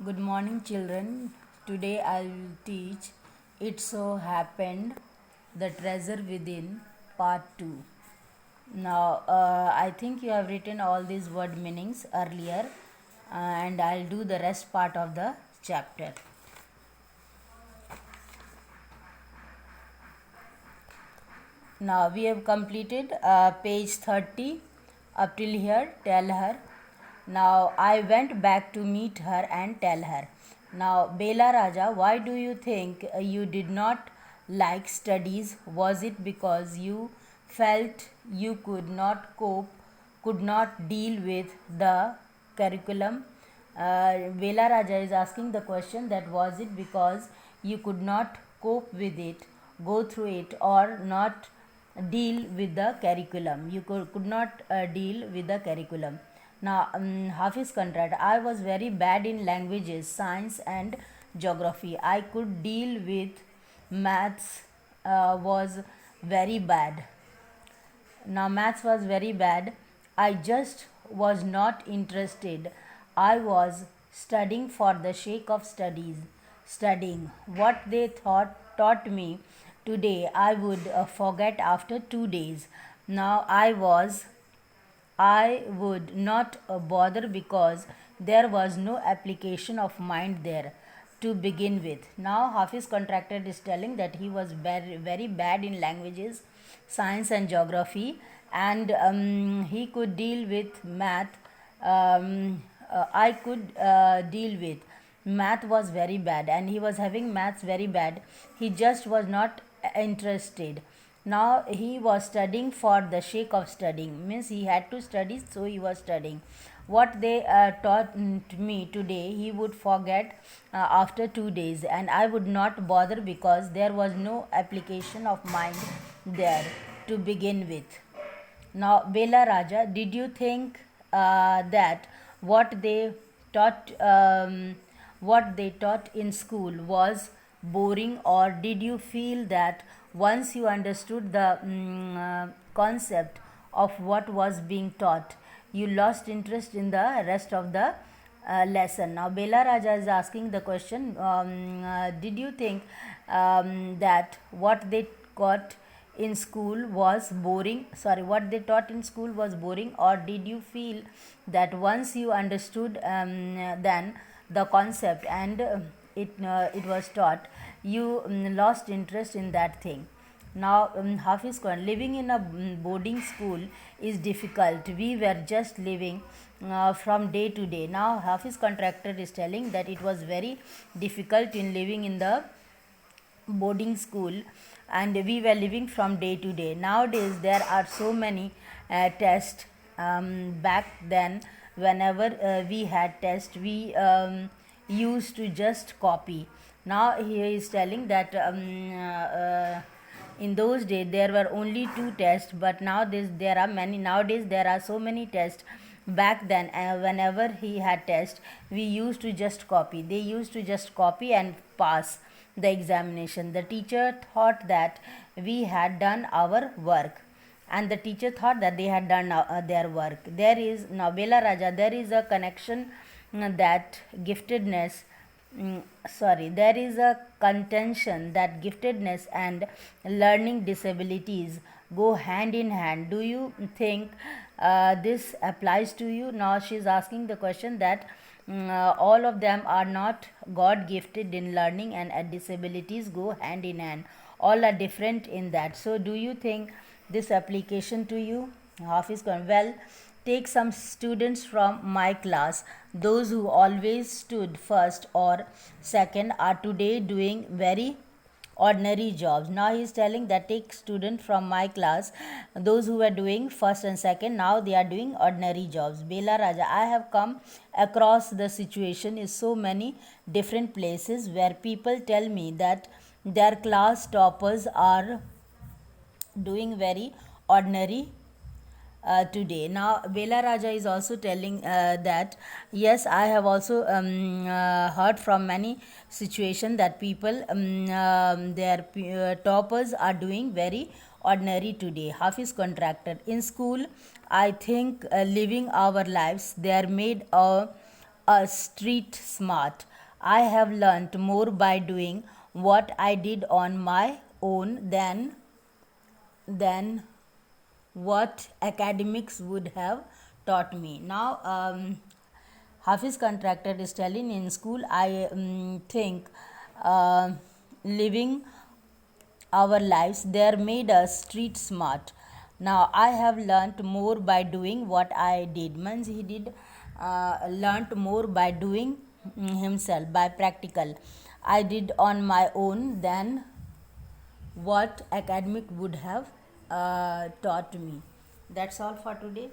Good morning, children. Today I'll teach It So Happened, The Treasure Within, Part 2. Now, I think you have written all these word meanings earlier, and I'll do the rest part of the chapter. Now, we have completed page 30 up till here. Tell her. Now, I went back to meet her and tell her. Now, Bela Raja, why do you think you did not like studies? Was it because you felt you could not cope, could not deal with the curriculum? Bela Raja is asking the question that was it because you could not cope with it, go through it, or not deal with the curriculum. You could not deal with the curriculum. Now, Hafiz contract. I was very bad in languages, science, and geography. I could deal with maths. Was very bad. Now, maths was very bad. I just was not interested. I was studying for the sake of studying. What they taught me today, I would forget after 2 days. Now, I would not bother because there was no application of mind there to begin with. Now, Hafiz contractor is telling that he was very bad in languages, science, and geography, and he could deal with math. I could deal with math was very bad, and he was having maths very bad. He just was not interested. Now he was studying for the sake of studying, means he had to study, so he was studying. What they taught me today, he would forget after 2 days, and I would not bother because there was no application of mind there to begin with. Now, Bela Raja, did you think that what they taught, what they taught in school was boring, or did you feel that once you understood the concept of what was being taught, you lost interest in the rest of the lesson? Now, Bela Raja is asking the question: did you think that what they got in school was boring, what they taught in school was boring, or did you feel that once you understood then the concept and it was taught, you lost interest in that thing? Now, Hafiz Khan, living in a boarding school is difficult. We were just living from day to day. Now, Hafiz contractor is telling that it was very difficult in living in the boarding school, and we were living from day to day. Nowadays there are so many tests. Back then, whenever we had test, we used to just copy. Now he is telling that in those days there were only 2 tests, but there are many. Nowadays there are so many tests. Back then, whenever he had test, we used to just copy. They used to just copy and pass the examination. The teacher thought that we had done our work, and the teacher thought that they had done their work. There is, now Bela Raja, there is a connection that giftedness there is a contention that giftedness and learning disabilities go hand in hand. Do you think this applies to you? Now she is asking the question that all of them are not God gifted in learning, and disabilities go hand in hand. All are different in that. So do you think this application to you? Hafiz Khan, well, take some students from my class. Those who always stood first or second are today doing very ordinary jobs. Now he is telling that take student from my class, those who were doing first and second, now they are doing ordinary jobs. Bela Raja, I have come across the situation in so many different places where people tell me that their class toppers are doing very ordinary today. Now, Bela Raja is also telling that yes, I have also heard from many situations that people, their toppers are doing very ordinary today. Hafiz contractor, in school, I think living our lives, they are made us street smart. I have learnt more by doing what I did on my own than what academics would have taught me. Now, Hafiz contractor is telling, in school I think uh, living our lives there made us street smart. Now I have learnt more by doing what I did. Means he did learnt more by doing himself, by practical. I did on my own than what academic would have taught me. That's all for today.